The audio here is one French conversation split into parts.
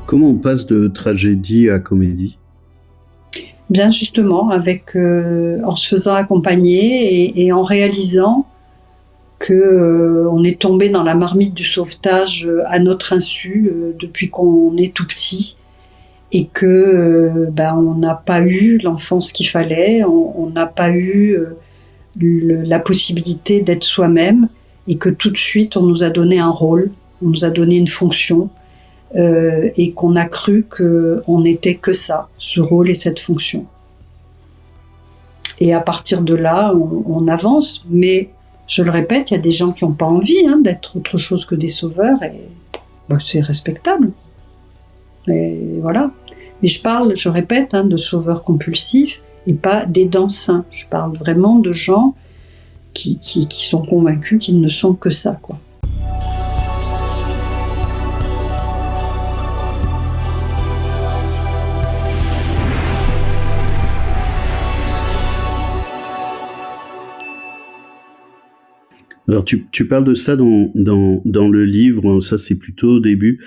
Comment on passe de tragédie à comédie? Bien justement, en se faisant accompagner et en réalisant que on est tombé dans la marmite du sauvetage à notre insu depuis qu'on est tout petit et que on n'a pas eu l'enfance qu'il fallait, on n'a pas eu la possibilité d'être soi-même et que tout de suite on nous a donné un rôle, on nous a donné une fonction et qu'on a cru qu'on n'était que ça, ce rôle et cette fonction. Et à partir de là, on avance, mais je le répète, il y a des gens qui n'ont pas envie d'être autre chose que des sauveurs, et c'est respectable. Et voilà. Mais je répète, de sauveurs compulsifs et pas d'aidants sains. Je parle vraiment de gens qui sont convaincus qu'ils ne sont que ça, quoi. Alors tu parles de ça dans le livre, ça c'est plutôt au début.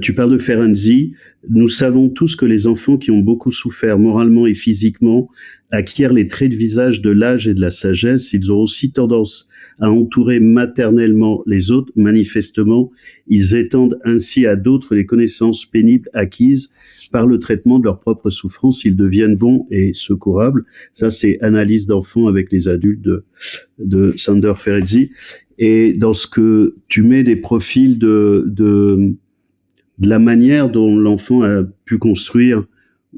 Tu parles de Ferenczi. Nous savons tous que les enfants qui ont beaucoup souffert moralement et physiquement acquièrent les traits de visage de l'âge et de la sagesse. Ils ont aussi tendance à entourer maternellement les autres. Manifestement, ils étendent ainsi à d'autres les connaissances pénibles acquises par le traitement de leurs propres souffrances. Ils deviennent bons et secourables. Ça, c'est Analyse d'enfants avec les adultes de Sándor Ferenczi. Et dans ce que tu mets des profils de la manière dont l'enfant a pu construire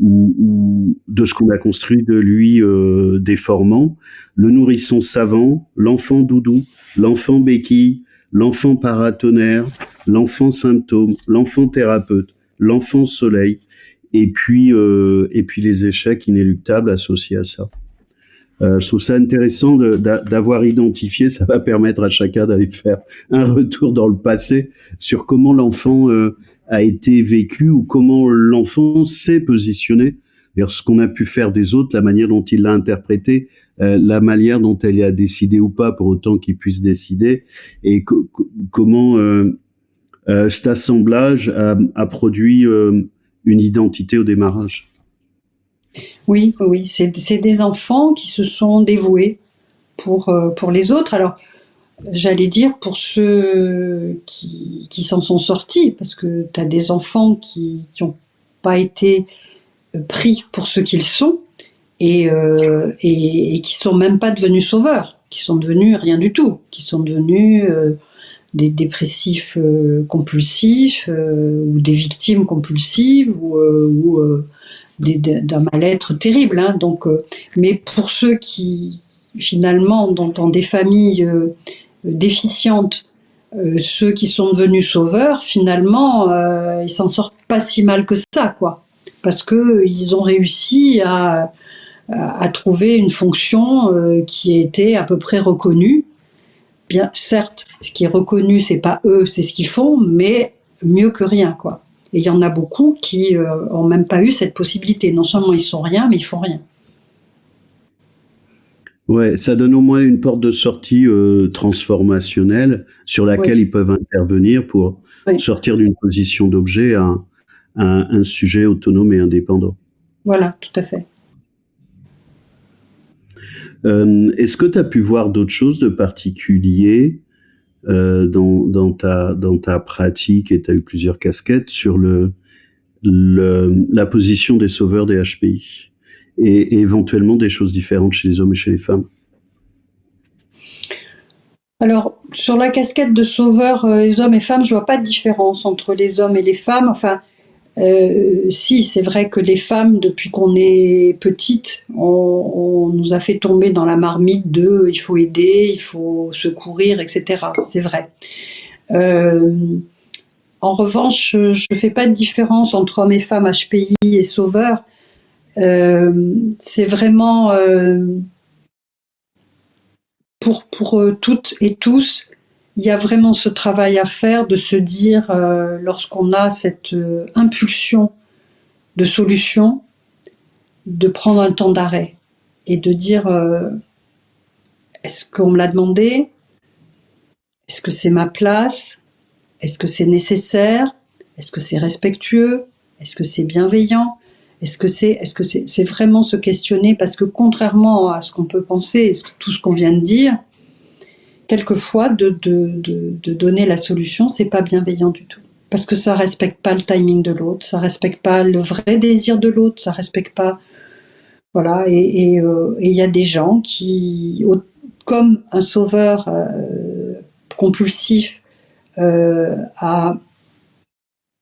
ou de ce qu'on a construit de lui déformant, le nourrisson savant, l'enfant doudou, l'enfant béquille, l'enfant paratonnerre, l'enfant symptôme, l'enfant thérapeute, l'enfant soleil, et puis les échecs inéluctables associés à ça. Je trouve ça intéressant d'avoir identifié, ça va permettre à chacun d'aller faire un retour dans le passé sur comment l'enfant a été vécu ou comment l'enfant s'est positionné vers ce qu'on a pu faire des autres, la manière dont il l'a interprété, la manière dont elle a décidé ou pas, pour autant qu'il puisse décider, et comment cet assemblage a produit une identité au démarrage. Oui, c'est des enfants qui se sont dévoués pour les autres. Alors, j'allais dire pour ceux qui s'en sont sortis, parce que tu as des enfants qui n'ont pas été pris pour ce qu'ils sont et qui sont même pas devenus sauveurs, qui sont devenus rien du tout, qui sont devenus des dépressifs compulsifs ou des victimes compulsives ou d'un mal-être terrible. Donc, mais pour ceux qui, finalement, dans des familles déficientes, ceux qui sont devenus sauveurs, finalement, ils s'en sortent pas si mal que ça, quoi. Parce qu'ils ont réussi à trouver une fonction qui a été à peu près reconnue. Bien, certes, ce qui est reconnu, c'est pas eux, c'est ce qu'ils font, mais mieux que rien, quoi. Et il y en a beaucoup qui ont même pas eu cette possibilité. Non seulement ils sont rien, mais ils font rien. Ouais, ça donne au moins une porte de sortie transformationnelle sur laquelle ils peuvent intervenir pour sortir d'une position d'objet à un sujet autonome et indépendant. Voilà, tout à fait. Est-ce que tu as pu voir d'autres choses de particulier dans ta pratique, et tu as eu plusieurs casquettes, sur la position des sauveurs des HPI et éventuellement des choses différentes chez les hommes et chez les femmes? Alors, sur la casquette de sauveurs, les hommes et femmes, je vois pas de différence entre les hommes et les femmes. Enfin, si, c'est vrai que les femmes, depuis qu'on est petite, on nous a fait tomber dans la marmite de il faut aider, il faut secourir, etc. C'est vrai. En revanche, je ne fais pas de différence entre hommes et femmes HPI et sauveurs. C'est vraiment pour toutes et tous, il y a vraiment ce travail à faire de se dire, lorsqu'on a cette impulsion de solution, de prendre un temps d'arrêt et de dire est-ce qu'on me l'a demandé? Est-ce que c'est ma place? Est-ce que c'est nécessaire? Est-ce que c'est respectueux? Est-ce que c'est bienveillant? Est-ce que c'est vraiment se questionner? Parce que contrairement à ce qu'on peut penser, tout ce qu'on vient de dire, quelquefois de donner la solution, c'est pas bienveillant du tout. Parce que ça respecte pas le timing de l'autre, ça respecte pas le vrai désir de l'autre, ça respecte pas... Voilà, et il y a des gens qui, comme un sauveur compulsif a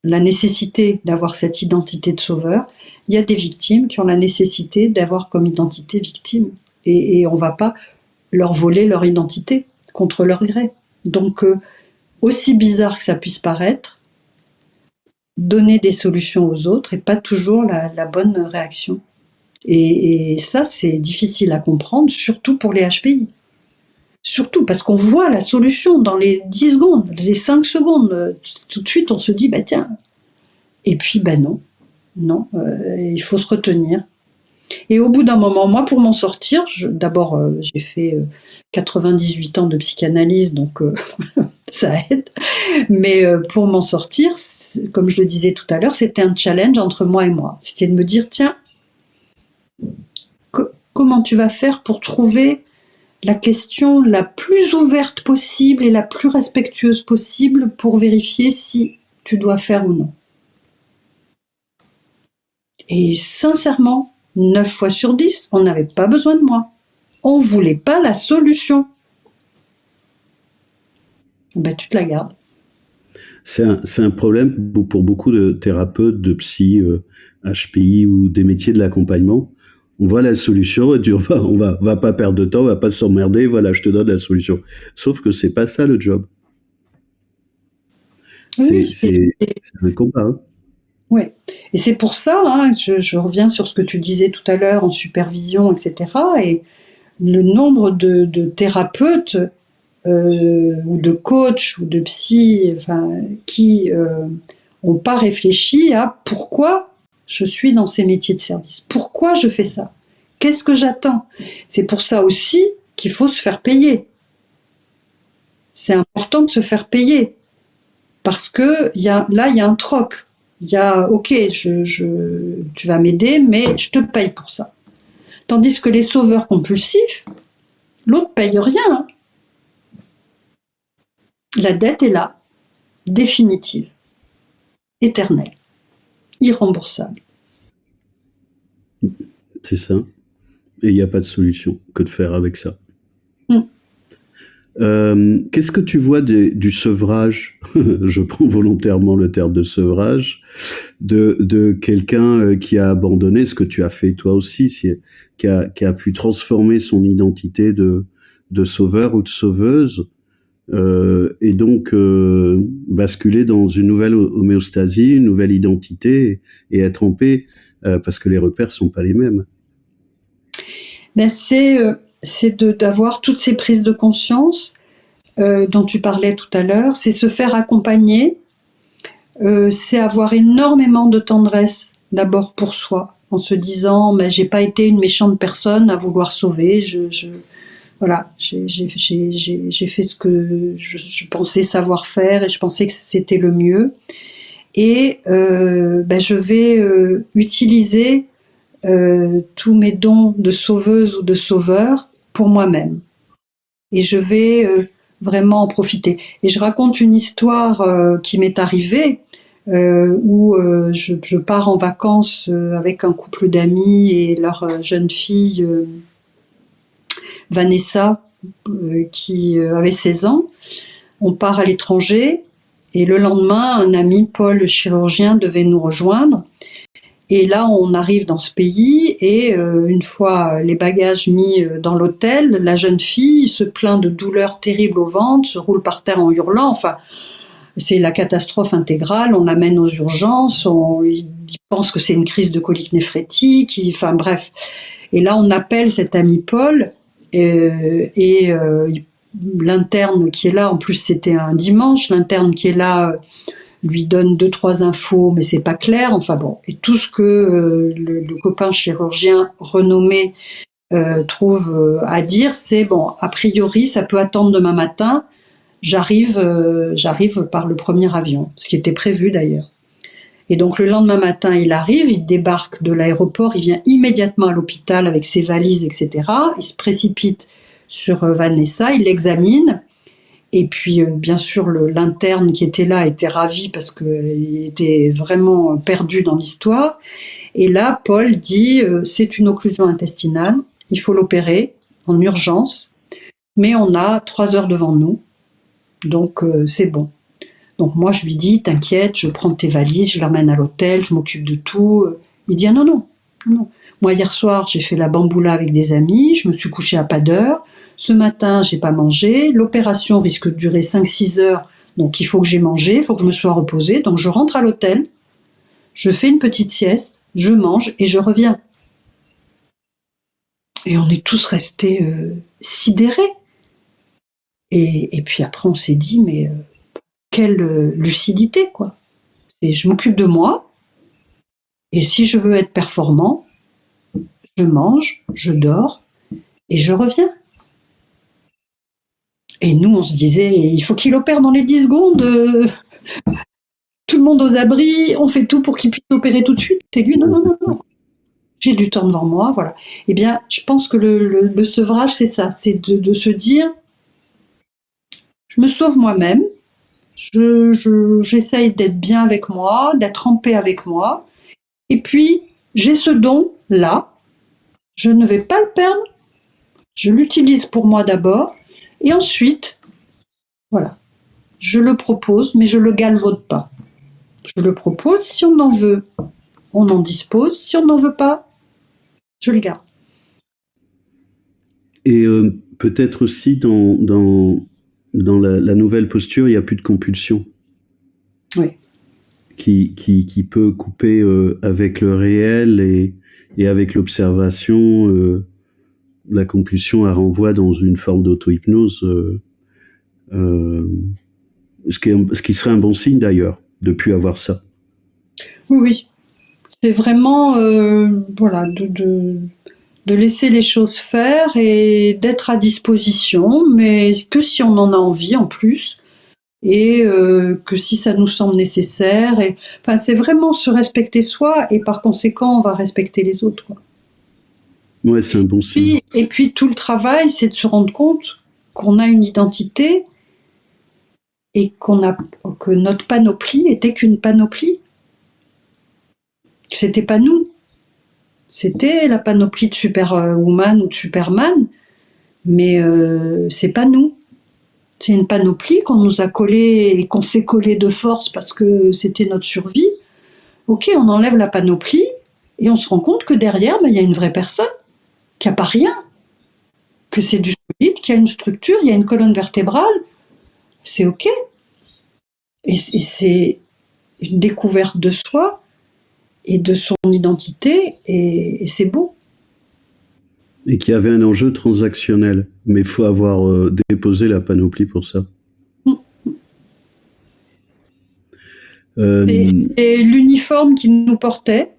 la nécessité d'avoir cette identité de sauveur, il y a des victimes qui ont la nécessité d'avoir comme identité victime. Et on ne va pas leur voler leur identité contre leur gré. Donc, aussi bizarre que ça puisse paraître, donner des solutions aux autres n'est pas toujours la bonne réaction. Et ça, c'est difficile à comprendre, surtout pour les HPI. Surtout parce qu'on voit la solution dans les 10 secondes, les 5 secondes. Tout de suite, on se dit, bah tiens. Et puis, bah non. Non, il faut se retenir. Et au bout d'un moment, moi, pour m'en sortir, d'abord, j'ai fait 98 ans de psychanalyse, donc ça aide. Mais pour m'en sortir, comme je le disais tout à l'heure, c'était un challenge entre moi et moi. C'était de me dire, tiens, comment tu vas faire pour trouver la question la plus ouverte possible et la plus respectueuse possible pour vérifier si tu dois faire ou non. Et sincèrement, 9 fois sur 10, on n'avait pas besoin de moi. On ne voulait pas la solution. Ben, tu te la gardes. C'est un problème pour beaucoup de thérapeutes, de psy, HPI ou des métiers de l'accompagnement. On voit la solution et dit on va pas perdre de temps, on va pas s'emmerder, voilà, je te donne la solution. Sauf que c'est pas ça le job. Oui, c'est un combat. Hein. Oui, et c'est pour ça, hein, je reviens sur ce que tu disais tout à l'heure en supervision, etc. Et le nombre de thérapeutes ou de coachs ou de psy, qui n'ont pas réfléchi à pourquoi je suis dans ces métiers de service. Pourquoi je fais ça? Qu'est-ce que j'attends? C'est pour ça aussi qu'il faut se faire payer. C'est important de se faire payer. Parce que là, il y a un troc. Il y a, ok, tu vas m'aider, mais je te paye pour ça. Tandis que les sauveurs compulsifs, l'autre ne paye rien. Hein. La dette est là, définitive, éternelle, irremboursable. C'est ça. Et il n'y a pas de solution que de faire avec ça. Qu'est-ce que tu vois du sevrage? Je prends volontairement le terme de sevrage de quelqu'un qui a abandonné ce que tu as fait toi aussi, qui a pu transformer son identité de sauveur ou de sauveuse et donc basculer dans une nouvelle homéostasie, une nouvelle identité et être en paix parce que les repères sont pas les mêmes. Ben c'est d'avoir toutes ces prises de conscience dont tu parlais tout à l'heure, c'est se faire accompagner, c'est avoir énormément de tendresse d'abord pour soi, en se disant ben, j'ai pas été une méchante personne à vouloir sauver, voilà, j'ai fait ce que je pensais savoir faire et je pensais que c'était le mieux, et ben, je vais utiliser tous mes dons de sauveuse ou de sauveur pour moi-même. Et je vais vraiment en profiter. Et je raconte une histoire qui m'est arrivée, où je pars en vacances avec un couple d'amis et leur jeune fille, Vanessa, qui avait 16 ans. On part à l'étranger, et le lendemain, un ami, Paul, le chirurgien, devait nous rejoindre. Et là, on arrive dans ce pays et une fois les bagages mis dans l'hôtel, la jeune fille se plaint de douleurs terribles au ventre, se roule par terre en hurlant. Enfin, c'est la catastrophe intégrale. On amène aux urgences, ils pensent que c'est une crise de colique néphrétique. Enfin bref. Et là, on appelle cet ami Paul et l'interne qui est là, en plus c'était un dimanche, l'interne qui est là lui donne 2-3 infos, mais c'est pas clair. Enfin bon, et tout ce que le copain chirurgien renommé trouve à dire, c'est bon, a priori, ça peut attendre demain matin. J'arrive par le premier avion, ce qui était prévu d'ailleurs. Et donc le lendemain matin, il arrive, il débarque de l'aéroport, il vient immédiatement à l'hôpital avec ses valises, etc. Il se précipite sur Vanessa, il l'examine. Et puis, bien sûr, l'interne qui était là était ravi parce qu'il était vraiment perdu dans l'histoire. Et là, Paul dit, c'est une occlusion intestinale, il faut l'opérer en urgence, mais on a 3 heures devant nous, donc c'est bon. Donc moi, je lui dis, t'inquiète, je prends tes valises, je l'emmène à l'hôtel, je m'occupe de tout. Il dit, ah non, non, non. Moi, hier soir, j'ai fait la bamboula avec des amis, je me suis couchée à pas d'heure. Ce matin, j'ai pas mangé. L'opération risque de durer 5-6 heures, donc il faut que j'ai mangé, il faut que je me sois reposée. Donc je rentre à l'hôtel, je fais une petite sieste, je mange et je reviens. Et on est tous restés sidérés. Et puis après, on s'est dit, mais quelle lucidité, quoi. Je m'occupe de moi, et si je veux être performant, je mange, je dors, et je reviens. Et nous, on se disait, il faut qu'il opère dans les 10 secondes, tout le monde aux abris, on fait tout pour qu'il puisse opérer tout de suite. Et lui, non, non, non, non. J'ai du temps devant moi, voilà. Eh bien, je pense que le sevrage, c'est ça, c'est de se dire, je me sauve moi-même, j'essaye d'être bien avec moi, d'être en paix avec moi, et puis j'ai ce don-là, je ne vais pas le perdre, je l'utilise pour moi d'abord, et ensuite, voilà, je le propose, mais je le galvaude pas. Je le propose, si on en veut, on en dispose, si on n'en veut pas, je le garde. Et peut-être aussi dans la nouvelle posture, il n'y a plus de compulsion. Oui. Qui peut couper avec le réel et avec l'observation. La compulsion elle renvoie dans une forme d'auto-hypnose, ce qui serait un bon signe d'ailleurs, de ne plus avoir ça. Oui, oui. C'est vraiment voilà, de laisser les choses faire et d'être à disposition, mais que si on en a envie en plus, et que si ça nous semble nécessaire. Et, enfin, c'est vraiment se respecter soi, et par conséquent, on va respecter les autres, quoi. Ouais, c'est un bon signe. Et puis tout le travail, c'est de se rendre compte qu'on a une identité et que notre panoplie était qu'une panoplie. C'était pas nous. C'était la panoplie de Superwoman ou de Superman, mais c'est pas nous. C'est une panoplie qu'on nous a collée et qu'on s'est collé de force parce que c'était notre survie. Ok, on enlève la panoplie et on se rend compte que derrière, il y a une vraie personne, qu'il n'y a pas rien, que c'est du solide, qu'il y a une structure, il y a une colonne vertébrale. C'est ok. Et c'est une découverte de soi et de son identité, et c'est beau. Et qu'il y avait un enjeu transactionnel, mais il faut avoir déposé la panoplie pour ça. C'est l'uniforme qui nous portait.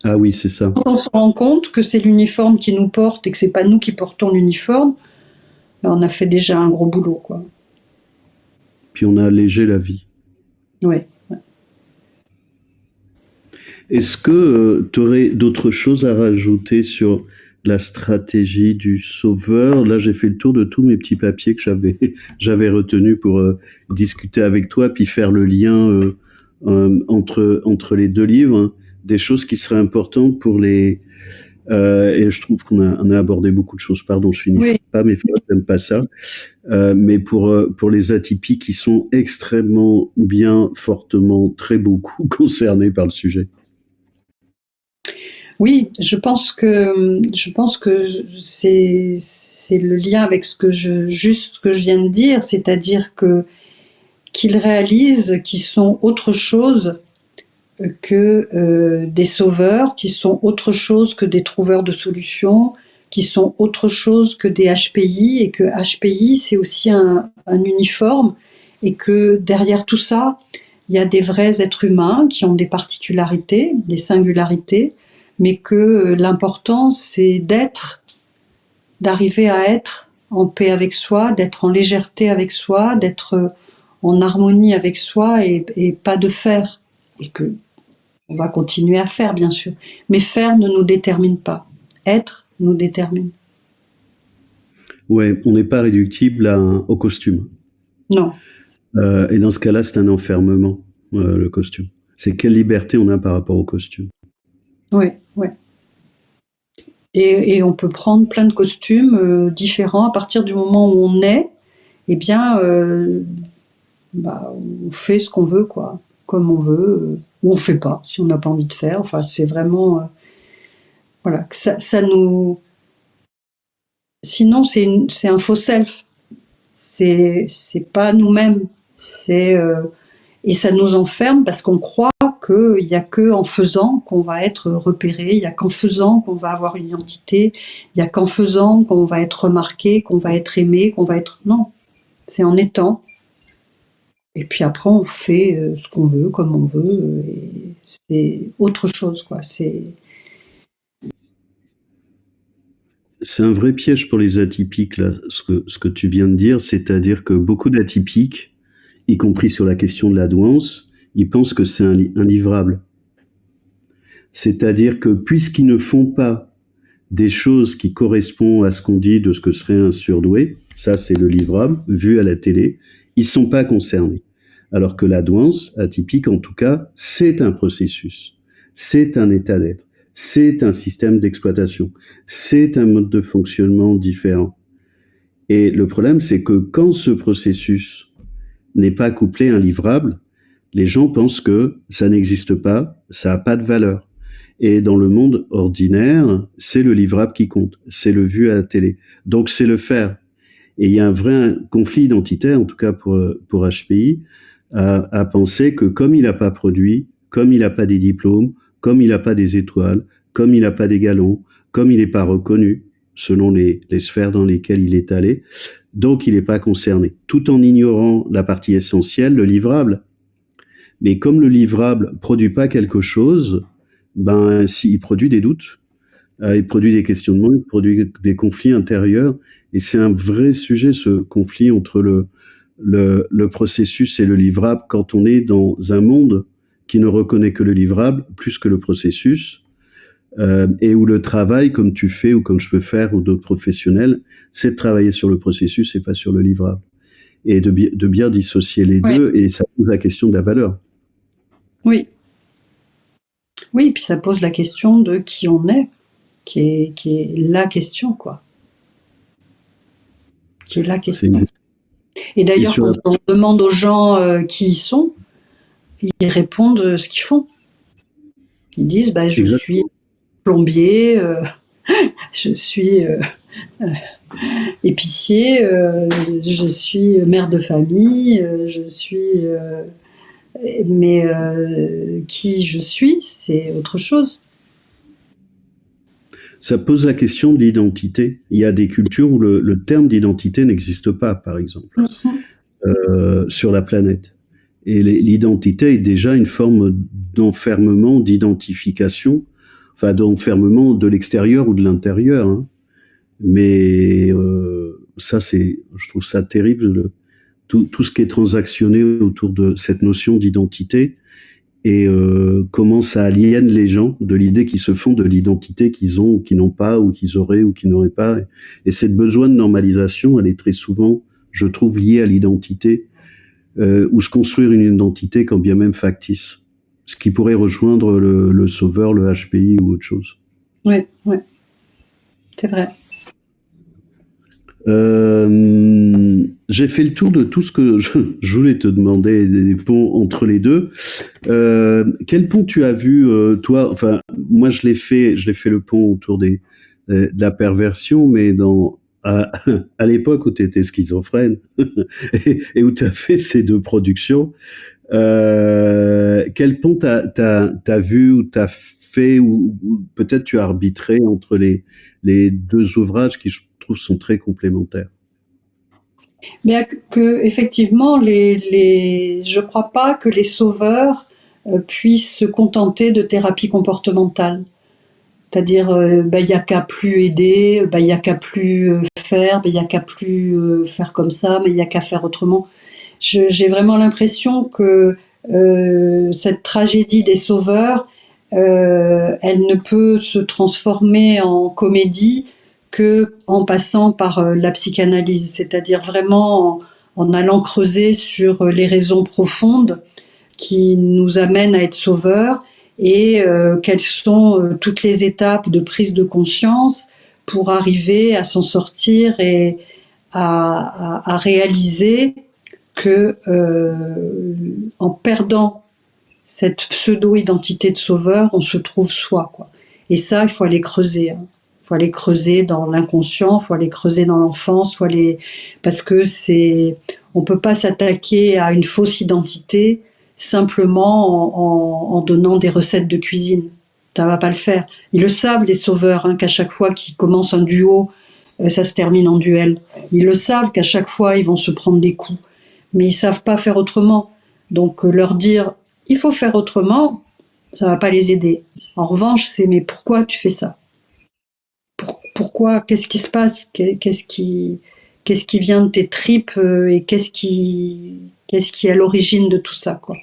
Ah oui, c'est ça. Quand on se rend compte que c'est l'uniforme qui nous porte et que c'est pas nous qui portons l'uniforme, ben on a fait déjà un gros boulot, quoi. Puis on a allégé la vie. Oui. Est-ce que tu aurais d'autres choses à rajouter sur la stratégie du sauveur? Là, j'ai fait le tour de tous mes petits papiers que j'avais retenus pour discuter avec toi, puis faire le lien entre les deux livres, hein, des choses qui seraient importantes pour les... et je trouve qu'on a abordé beaucoup de choses. Pardon, je finis pas, mais j'aime pas ça. Mais pour les atypies qui sont extrêmement bien, fortement, très beaucoup concernés par le sujet. Oui, je pense que c'est le lien avec ce que je viens de dire, c'est-à-dire qu'ils réalisent qu'ils sont autre chose que des sauveurs, qui sont autre chose que des trouveurs de solutions, qui sont autre chose que des HPI, et que HPI c'est aussi un uniforme, et que derrière tout ça, il y a des vrais êtres humains qui ont des particularités, des singularités, mais que l'important c'est d'arriver à être en paix avec soi, d'être en légèreté avec soi, d'être en harmonie avec soi, et pas de faire. Et que on va continuer à faire, bien sûr. Mais faire ne nous détermine pas. Être nous détermine. Ouais, on n'est pas réductible au costume. Non. Et dans ce cas-là, c'est un enfermement, le costume. C'est quelle liberté on a par rapport au costume. Oui, oui. Et on peut prendre plein de costumes différents à partir du moment où on est. Eh bien, on fait ce qu'on veut, quoi, comme on veut, ou on fait pas si on n'a pas envie de faire. Enfin, c'est vraiment, voilà, que ça nous. Sinon, c'est un faux self. C'est pas nous-mêmes. Et ça nous enferme parce qu'on croit qu'il n'y a qu'en faisant qu'on va être repéré, il n'y a qu'en faisant qu'on va avoir une identité, il n'y a qu'en faisant qu'on va être remarqué, qu'on va être aimé, qu'on va être... Non, c'est en étant. Et puis après, on fait ce qu'on veut, comme on veut, et c'est autre chose, quoi. C'est un vrai piège pour les atypiques, là, ce que tu viens de dire, c'est-à-dire que beaucoup d'atypiques, y compris sur la question de la douance, ils pensent que c'est un livrable. C'est-à-dire que puisqu'ils ne font pas des choses qui correspondent à ce qu'on dit de ce que serait un surdoué, ça c'est le livrable, vu à la télé, ils sont pas concernés. Alors que la douance, atypique en tout cas, c'est un processus, c'est un état d'être, c'est un système d'exploitation, c'est un mode de fonctionnement différent. Et le problème, c'est que quand ce processus n'est pas couplé à un livrable, les gens pensent que ça n'existe pas, ça n'a pas de valeur. Et dans le monde ordinaire, c'est le livrable qui compte, c'est le vu à la télé. Donc c'est le faire. Et il y a un vrai conflit identitaire, en tout cas pour HPI, à penser que comme il n'a pas produit, comme il n'a pas des diplômes, comme il n'a pas des étoiles, comme il n'a pas des galons, comme il n'est pas reconnu selon les sphères dans lesquelles il est allé, donc il n'est pas concerné, tout en ignorant la partie essentielle, le livrable. Mais comme le livrable produit pas quelque chose, ben s'il produit des doutes, il produit des questionnements, il produit des conflits intérieurs, et c'est un vrai sujet, ce conflit entre le processus et le livrable, quand on est dans un monde qui ne reconnaît que le livrable plus que le processus, et où le travail, comme tu fais ou comme je peux faire ou d'autres professionnels, c'est de travailler sur le processus et pas sur le livrable. Et de bien dissocier les deux, et ça pose la question de la valeur. Oui. Oui, puis ça pose la question de qui on est, qui est la question, quoi. Qui est la question. Et d'ailleurs, quand on demande aux gens qui y sont, ils répondent ce qu'ils font. Ils disent, je suis plombier, je suis épicier, je suis mère de famille, je suis... mais qui je suis, c'est autre chose. Ça pose la question de l'identité. Il y a des cultures où le terme d'identité n'existe pas, par exemple, sur la planète. Et l'identité est déjà une forme d'enfermement, d'identification, enfin d'enfermement de l'extérieur ou de l'intérieur. Hein. Mais ça, je trouve ça terrible, tout ce qui est transactionné autour de cette notion d'identité, et comment ça aliène les gens de l'idée qu'ils se font de l'identité qu'ils ont ou qu'ils n'ont pas, ou qu'ils auraient ou qu'ils n'auraient pas. Et cette besoin de normalisation, elle est très souvent, je trouve, liée à l'identité, ou se construire une identité quand bien même factice, ce qui pourrait rejoindre le sauveur, le HPI ou autre chose. Oui, oui, c'est vrai. J'ai fait le tour de tout ce que je voulais te demander, des ponts entre les deux. Quel pont tu as vu, toi? Enfin, moi, je l'ai fait le pont autour de la perversion, mais à l'époque où tu étais schizophrène et où tu as fait ces deux productions, quel pont t'as vu ou t'as fait, ou peut-être tu as arbitré entre les deux ouvrages qui, je trouve, sont très complémentaires? Bien que effectivement, je crois pas que les sauveurs puissent se contenter de thérapie comportementale. C'est-à-dire, il y a qu'à plus aider, il y a qu'à plus faire, il y a qu'à plus faire comme ça, mais il y a qu'à faire autrement. J'ai vraiment l'impression que cette tragédie des sauveurs, elle ne peut se transformer en comédie que en passant par la psychanalyse, c'est-à-dire vraiment en allant creuser sur les raisons profondes qui nous amènent à être sauveurs et quelles sont toutes les étapes de prise de conscience pour arriver à s'en sortir et à réaliser que en perdant cette pseudo-identité de sauveur, on se trouve soi, quoi. Et ça, il faut aller creuser. Hein. Il faut aller creuser dans l'inconscient, il faut aller creuser dans l'enfance, parce que on peut pas s'attaquer à une fausse identité simplement en donnant des recettes de cuisine. Ça va pas le faire. Ils le savent, les sauveurs, hein, qu'à chaque fois qu'ils commencent un duo, ça se termine en duel. Ils le savent qu'à chaque fois, ils vont se prendre des coups. Mais ils savent pas faire autrement. Donc, leur dire il faut faire autrement, ça va pas les aider. En revanche, c'est mais pourquoi tu fais ça? Pourquoi? Qu'est-ce qui se passe? Qu'est-ce qui vient de tes tripes et qu'est-ce qui est à l'origine de tout ça, quoi?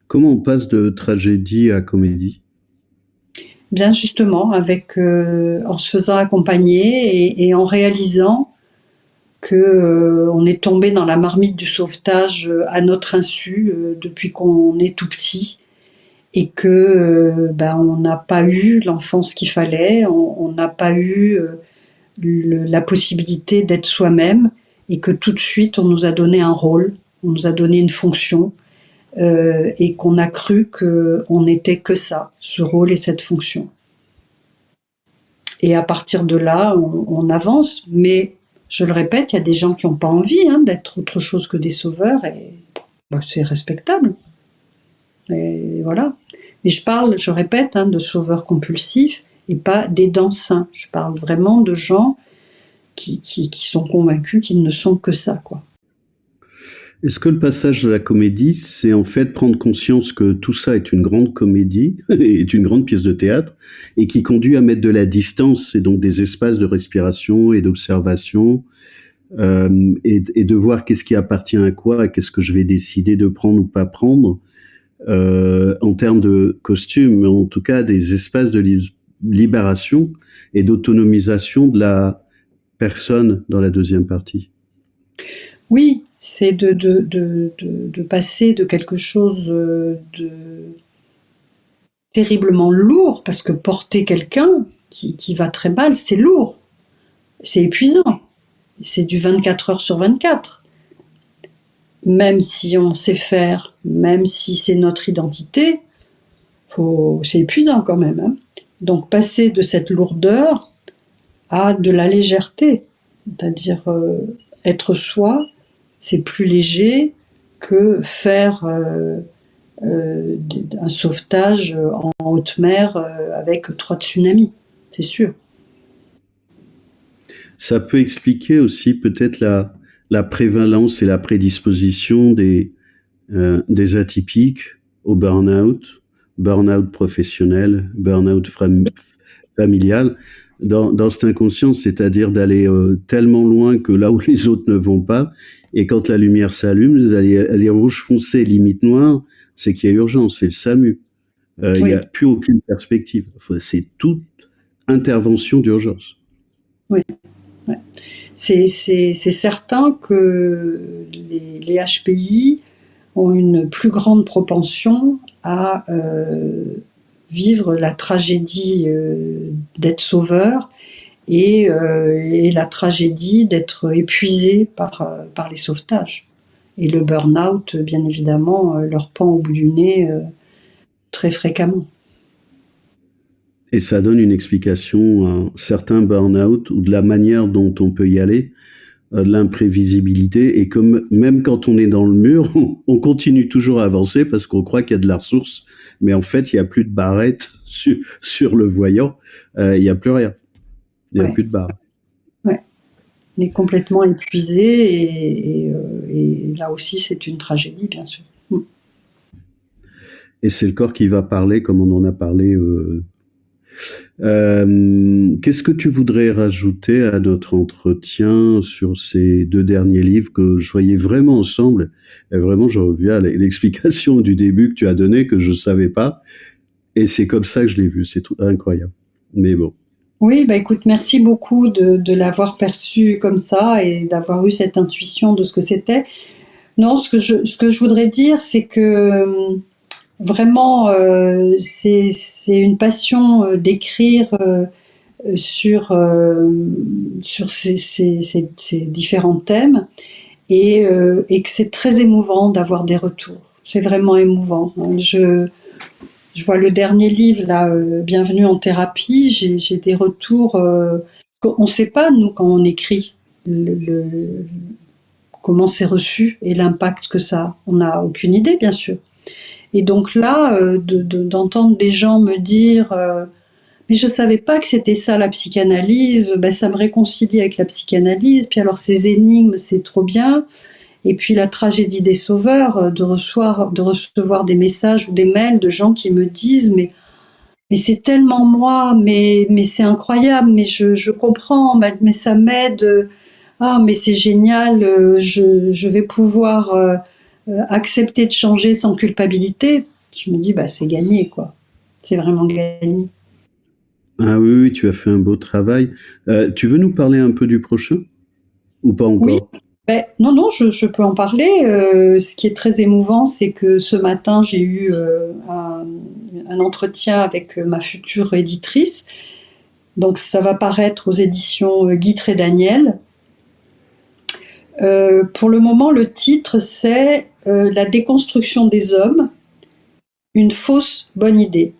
Comment on passe de tragédie à comédie? Bien justement, en se faisant accompagner et en réalisant que on est tombé dans la marmite du sauvetage à notre insu depuis qu'on est tout petit et que on n'a pas eu l'enfance qu'il fallait, on n'a pas eu la possibilité d'être soi-même et que tout de suite on nous a donné un rôle, on nous a donné une fonction et qu'on a cru qu'on n'était que ça, ce rôle et cette fonction. Et à partir de là, on avance, mais je le répète, il y a des gens qui n'ont pas envie d'être autre chose que des sauveurs et c'est respectable. Et voilà. Mais je répète, de sauveurs compulsifs et pas d'aidants sains. Je parle vraiment de gens qui sont convaincus qu'ils ne sont que ça, quoi. Est-ce que le passage de la comédie, c'est en fait prendre conscience que tout ça est une grande comédie, est une grande pièce de théâtre, et qui conduit à mettre de la distance, et donc des espaces de respiration et d'observation, et de voir qu'est-ce qui appartient à quoi, et qu'est-ce que je vais décider de prendre ou pas prendre, en termes de costume, mais en tout cas des espaces de libération et d'autonomisation de la personne dans la deuxième partie. Oui, c'est de passer de quelque chose de terriblement lourd, parce que porter quelqu'un qui va très mal, c'est lourd, c'est épuisant, c'est du 24 heures sur 24. Même si on sait faire, même si c'est notre identité, c'est épuisant quand même. Hein. Donc passer de cette lourdeur à de la légèreté, c'est-à-dire être soi, c'est plus léger que faire un sauvetage en haute mer avec 3 tsunamis, c'est sûr. Ça peut expliquer aussi peut-être la prévalence et la prédisposition des atypiques au burn-out professionnel, burn-out familial, dans cette inconscience, c'est-à-dire d'aller tellement loin que là où les autres ne vont pas, et quand la lumière s'allume, elle est rouge foncé, limite noire, c'est qu'il y a urgence, c'est le SAMU. Il n'y a plus aucune perspective. C'est toute intervention d'urgence. Oui. Ouais. C'est certain que les HPI ont une plus grande propension à vivre la tragédie d'être sauveur et la tragédie d'être épuisé par les sauvetages. Et le burn-out, bien évidemment, leur pend au bout du nez très fréquemment. Et ça donne une explication à un certain burn-out ou de la manière dont on peut y aller, l'imprévisibilité, et comme même quand on est dans le mur, on continue toujours à avancer parce qu'on croit qu'il y a de la ressource, mais en fait il n'y a plus de barrette sur le voyant, il n'y a plus rien, il n'y a plus de barre. Ouais. On est complètement épuisé et là aussi c'est une tragédie, bien sûr. Et c'est le corps qui va parler, comme on en a parlé Qu'est-ce que tu voudrais rajouter à notre entretien sur ces 2 derniers livres que je voyais vraiment ensemble? Et vraiment, je reviens à l'explication du début que tu as donnée, que je savais pas, et c'est comme ça que je l'ai vu. C'est incroyable. Mais bon. Oui, bah écoute, merci beaucoup de l'avoir perçu comme ça et d'avoir eu cette intuition de ce que c'était. Non, ce que je voudrais dire, c'est que vraiment, c'est une passion d'écrire sur ces différents thèmes et que c'est très émouvant d'avoir des retours. C'est vraiment émouvant. Je vois le dernier livre, là, Bienvenue en thérapie, j'ai des retours. On ne sait pas, nous, quand on écrit, comment c'est reçu et l'impact que ça a. On n'a aucune idée, bien sûr. Et donc là, d'entendre des gens me dire mais je savais pas que c'était ça la psychanalyse, ben, ça me réconcilie avec la psychanalyse, puis alors ces énigmes, c'est trop bien. Et puis la tragédie des sauveurs, de recevoir des messages ou des mails de gens qui me disent mais c'est tellement moi, mais c'est incroyable, mais je comprends, mais ça m'aide, ah mais c'est génial, je vais pouvoir accepter de changer sans culpabilité. Je me dis bah c'est gagné quoi, c'est vraiment gagné. Ah oui, oui, tu as fait un beau travail. Tu veux nous parler un peu du prochain? Ou pas Oui, encore? ben, non, non, je peux en parler. Ce qui est très émouvant, c'est que ce matin, j'ai eu un entretien avec ma future éditrice. Donc, ça va paraître aux éditions Guîtres et Daniel. Pour le moment, le titre, c'est La déconstruction des hommes, une fausse bonne idée.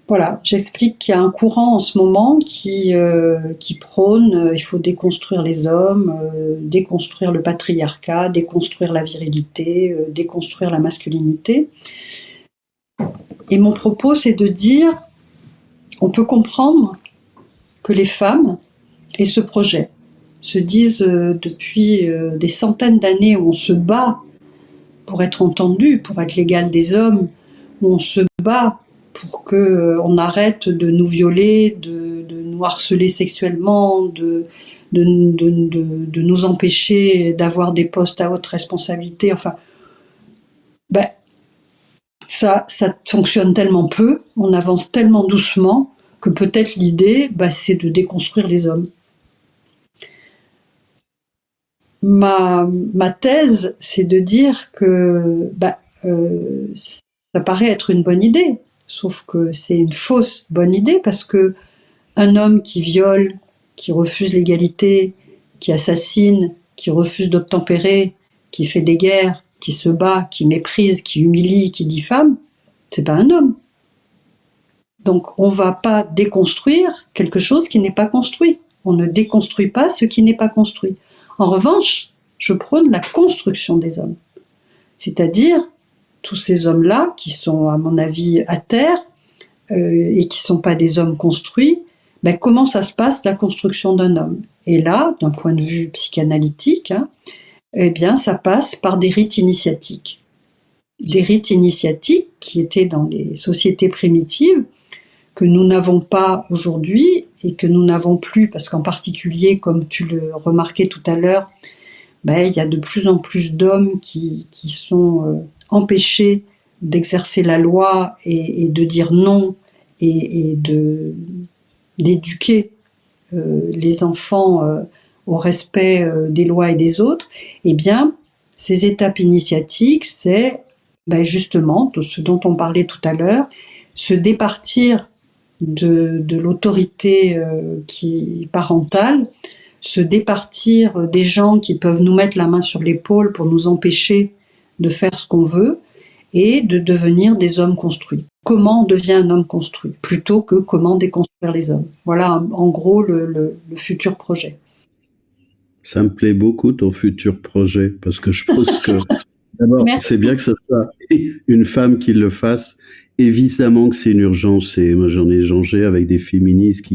Voilà, j'explique qu'il y a un courant en ce moment qui prône il faut déconstruire les hommes, déconstruire le patriarcat, déconstruire la virilité, déconstruire la masculinité. Et mon propos, c'est de dire on peut comprendre que les femmes aient ce projet, se disent depuis des centaines d'années où on se bat pour être entendu, pour être l'égal des hommes, où on se bat pour qu'on arrête de nous violer, de nous harceler sexuellement, de nous empêcher d'avoir des postes à haute responsabilité. Enfin, ben, ça fonctionne tellement peu, on avance tellement doucement que peut-être l'idée, ben, c'est de déconstruire les hommes. Ma thèse, c'est de dire que ça paraît être une bonne idée, sauf que c'est une fausse bonne idée parce que un homme qui viole, qui refuse l'égalité, qui assassine, qui refuse d'obtempérer, qui fait des guerres, qui se bat, qui méprise, qui humilie, qui diffame, c'est pas un homme. Donc on va pas déconstruire quelque chose qui n'est pas construit. On ne déconstruit pas ce qui n'est pas construit. En revanche, je prône la construction des hommes. C'est-à-dire tous ces hommes-là qui sont, à mon avis, à terre et qui ne sont pas des hommes construits, ben, comment ça se passe la construction d'un homme? Et là, d'un point de vue psychanalytique, eh bien, ça passe par des rites initiatiques. Des rites initiatiques qui étaient dans les sociétés primitives, que nous n'avons pas aujourd'hui et que nous n'avons plus, parce qu'en particulier, comme tu le remarquais tout à l'heure, ben, il y a de plus en plus d'hommes qui sont empêchés d'exercer la loi et de dire non et d'éduquer les enfants au respect des lois et des autres, eh bien, ces étapes initiatiques, c'est ben, justement ce dont on parlait tout à l'heure, se départir de l'autorité parentale, se départir des gens qui peuvent nous mettre la main sur l'épaule pour nous empêcher de faire ce qu'on veut et de devenir des hommes construits. Comment on devient un homme construit plutôt que comment déconstruire les hommes. Voilà en gros le futur projet. Ça me plaît beaucoup ton futur projet parce que je pense que d'abord c'est bien que ce soit une femme qui le fasse. Évidemment que c'est une urgence et moi j'en ai échangé avec des féministes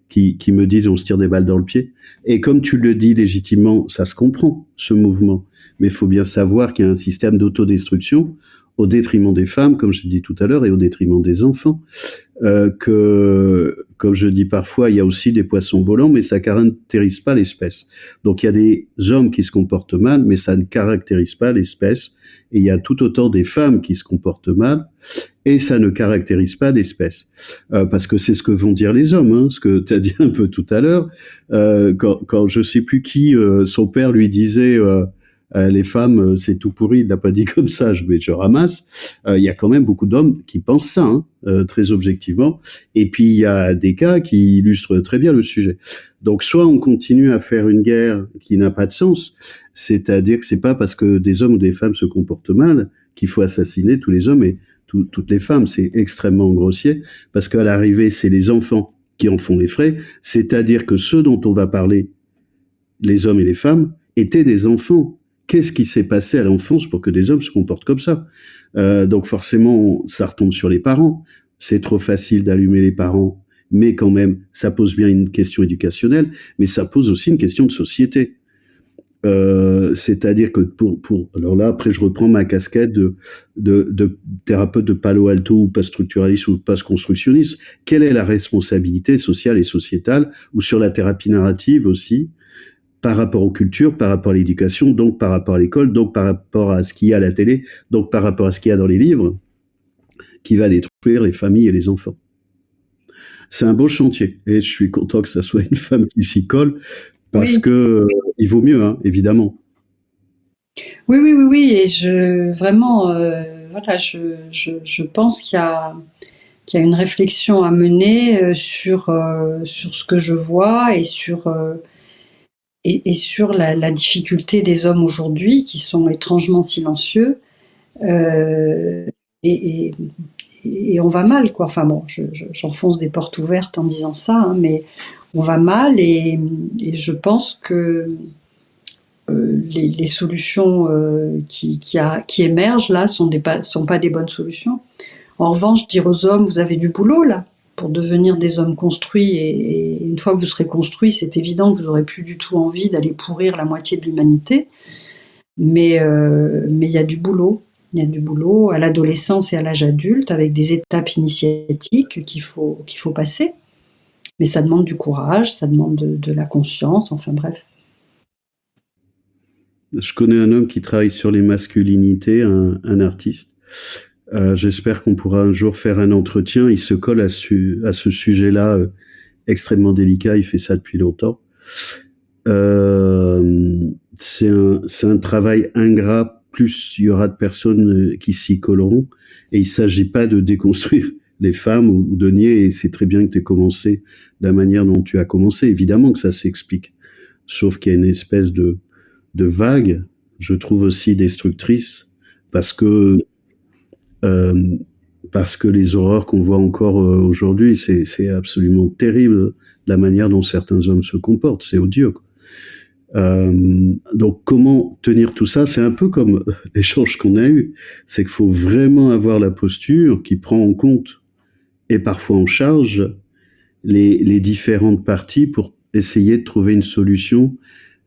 qui me disent on se tire des balles dans le pied. Et comme tu le dis légitimement, ça se comprend, ce mouvement. Mais il faut bien savoir qu'il y a un système d'autodestruction au détriment des femmes, comme je l'ai dit tout à l'heure, et au détriment des enfants. Que, comme je dis parfois, il y a aussi des poissons volants, mais ça caractérise pas l'espèce. Donc il y a des hommes qui se comportent mal, mais ça ne caractérise pas l'espèce. Et il y a tout autant des femmes qui se comportent mal, et ça ne caractérise pas l'espèce. Parce que c'est ce que vont dire les hommes, hein, ce que tu as dit un peu tout à l'heure. Quand je sais plus qui, son père lui disait... les femmes, c'est tout pourri, il l'a pas dit comme ça, je ramasse. Il y a quand même beaucoup d'hommes qui pensent ça, hein, très objectivement. Et puis il y a des cas qui illustrent très bien le sujet. Donc soit on continue à faire une guerre qui n'a pas de sens, c'est-à-dire que c'est pas parce que des hommes ou des femmes se comportent mal qu'il faut assassiner tous les hommes et toutes les femmes. C'est extrêmement grossier parce qu'à l'arrivée, c'est les enfants qui en font les frais. C'est-à-dire que ceux dont on va parler, les hommes et les femmes, étaient des enfants. Qu'est-ce qui s'est passé à l'enfance pour que des hommes se comportent comme ça? Donc forcément, ça retombe sur les parents. C'est trop facile d'allumer les parents, mais quand même, ça pose bien une question éducationnelle, mais ça pose aussi une question de société. C'est-à-dire que alors là, après, je reprends ma casquette de thérapeute de Palo Alto ou post-structuraliste ou post-constructionniste. Quelle est la responsabilité sociale et sociétale, ou sur la thérapie narrative aussi, par rapport aux cultures, par rapport à l'éducation, donc par rapport à l'école, donc par rapport à ce qu'il y a à la télé, donc par rapport à ce qu'il y a dans les livres, qui va détruire les familles et les enfants. C'est un beau chantier, et je suis content que ça soit une femme qui s'y colle, parce Oui. que il vaut mieux, hein, évidemment. Oui, et vraiment, voilà, je pense qu'il y a une réflexion à mener sur ce que je vois et sur la difficulté des hommes aujourd'hui qui sont étrangement silencieux. Euh, et, et- et on va mal, quoi. Enfin bon, j'enfonce des portes ouvertes en disant ça, hein, mais on va mal et je pense que les solutions qui émergent là sont pas des bonnes solutions. En revanche, dire aux hommes, vous avez du boulot là pour devenir des hommes construits, et une fois que vous serez construits, c'est évident que vous n'aurez plus du tout envie d'aller pourrir la moitié de l'humanité. Mais il y a du boulot. Il y a du boulot à l'adolescence et à l'âge adulte, avec des étapes initiatiques qu'il faut passer. Mais ça demande du courage, ça demande de la conscience, enfin bref. Je connais un homme qui travaille sur les masculinités, un artiste. J'espère qu'on pourra un jour faire un entretien. Il se colle à ce sujet-là extrêmement délicat. Il fait ça depuis longtemps. C'est un travail ingrat. Plus il y aura de personnes qui s'y colleront. Et il s'agit pas de déconstruire les femmes ou de nier. Et c'est très bien que tu aies commencé de la manière dont tu as commencé. Évidemment que ça s'explique. Sauf qu'il y a une espèce de vague, je trouve aussi destructrice, parce que les horreurs qu'on voit encore aujourd'hui, c'est absolument terrible la manière dont certains hommes se comportent, c'est odieux, quoi. Donc comment tenir tout ça? C'est un peu comme l'échange qu'on a eu, c'est qu'il faut vraiment avoir la posture qui prend en compte et parfois en charge les différentes parties pour essayer de trouver une solution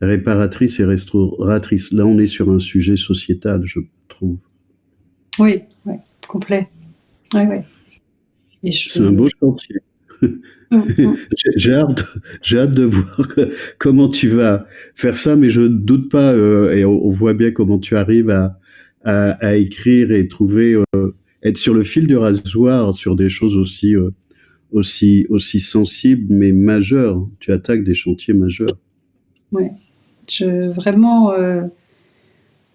réparatrice et restauratrice. Là, on est sur un sujet sociétal, je trouve. Oui, ouais, complet. Ouais, ouais. Et C'est un beau chantier. J'ai hâte de voir comment tu vas faire ça, mais je ne doute pas, et on voit bien comment tu arrives à écrire et trouver, être sur le fil du rasoir sur des choses aussi sensibles, mais majeures. Tu attaques des chantiers majeurs. Ouais. Vraiment,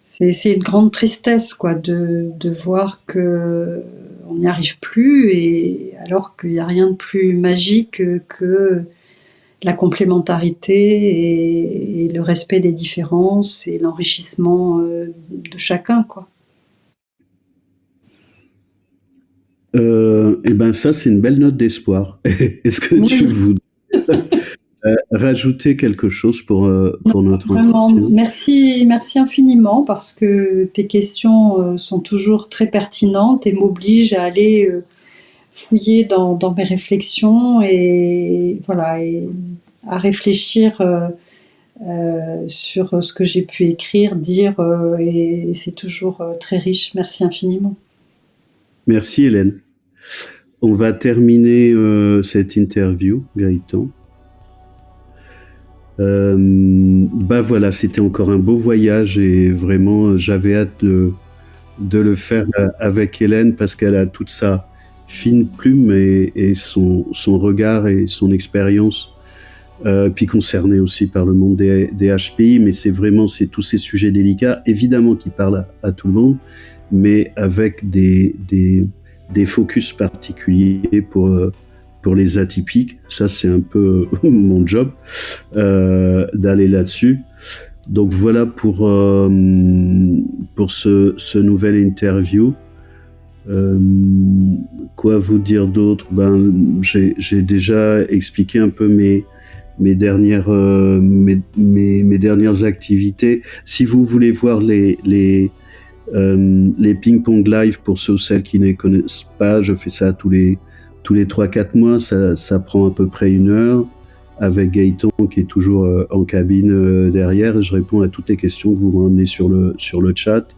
c'est une grande tristesse, quoi, de voir que on n'y arrive plus, et alors qu'il n'y a rien de plus magique que la complémentarité et le respect des différences et l'enrichissement de chacun, quoi. Eh ben ça, c'est une belle note d'espoir. Est-ce que tu Oui, voudrais rajouter quelque chose pour notre vraiment, entretien? merci infiniment, parce que tes questions sont toujours très pertinentes et m'obligent à aller fouiller dans mes réflexions et voilà, et à réfléchir sur ce que j'ai pu écrire, dire, et c'est toujours très riche. Merci infiniment. Merci Hélène. On va terminer cette interview, Gaëtan. Voilà, c'était encore un beau voyage et vraiment j'avais hâte de le faire avec Hélène parce qu'elle a toute sa fine plume et son regard et son expérience, puis concernée aussi par le monde des HPI, mais c'est tous ces sujets délicats, évidemment qui parlent à tout le monde, mais avec des focus particuliers pour les atypiques. Ça, c'est un peu mon job, d'aller là-dessus. Donc voilà pour ce nouvel interview. Quoi vous dire d'autre? J'ai déjà expliqué un peu mes dernières activités. Si vous voulez voir les ping-pong live, pour ceux ou celles qui ne connaissent pas, je fais ça tous les 3-4 mois, ça prend à peu près 1 heure, avec Gaëtan qui est toujours en cabine derrière, et je réponds à toutes les questions que vous me ramenez sur le chat.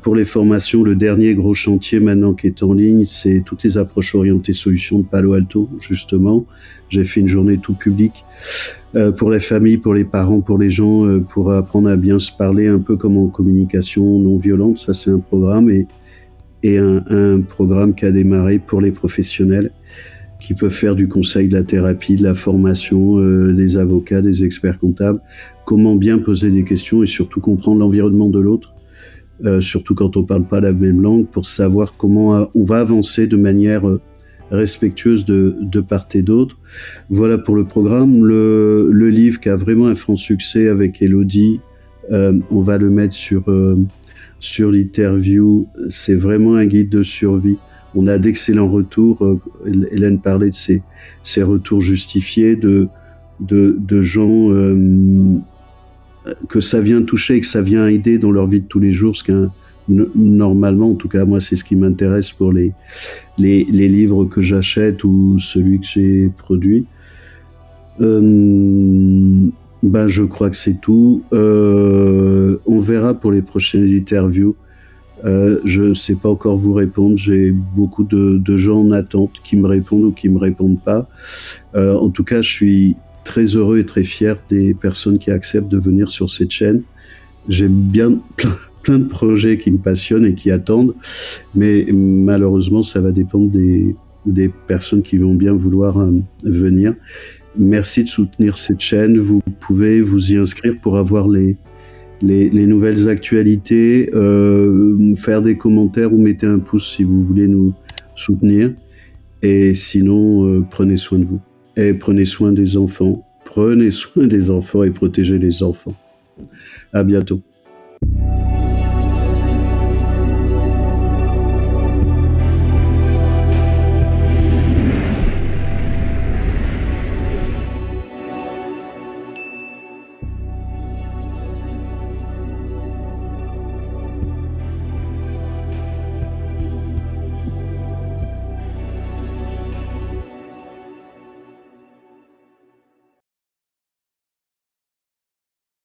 Pour les formations, le dernier gros chantier maintenant qui est en ligne, c'est toutes les approches orientées solutions de Palo Alto, justement. J'ai fait une journée tout public pour les familles, pour les parents, pour les gens, pour apprendre à bien se parler, un peu comme en communication non violente. Ça, c'est un programme et un programme qui a démarré pour les professionnels qui peuvent faire du conseil, de la thérapie, de la formation, des avocats, des experts comptables. Comment bien poser des questions et surtout comprendre l'environnement de l'autre. Surtout quand on parle pas la même langue, pour savoir comment on va avancer de manière respectueuse de part et d'autre. Voilà pour le programme. Le livre qui a vraiment un franc succès avec Elodie, on va le mettre sur l'interview. C'est vraiment un guide de survie. On a d'excellents retours. Hélène parlait de ses retours justifiés de gens que ça vient toucher et que ça vient aider dans leur vie de tous les jours, ce qu'un normalement, en tout cas moi, c'est ce qui m'intéresse pour les livres que j'achète ou celui que j'ai produit. Je crois que c'est tout. On verra pour les prochaines interviews. Je ne sais pas encore vous répondre. J'ai beaucoup de gens en attente qui me répondent ou qui me répondent pas. En tout cas, je suis très heureux et très fier des personnes qui acceptent de venir sur cette chaîne. J'ai bien plein de projets qui me passionnent et qui attendent, mais malheureusement, ça va dépendre des personnes qui vont bien vouloir venir. Merci de soutenir cette chaîne. Vous pouvez vous y inscrire pour avoir les nouvelles actualités, faire des commentaires ou mettez un pouce si vous voulez nous soutenir. Et sinon, prenez soin de vous. Et prenez soin des enfants. Prenez soin des enfants et protégez les enfants. À bientôt.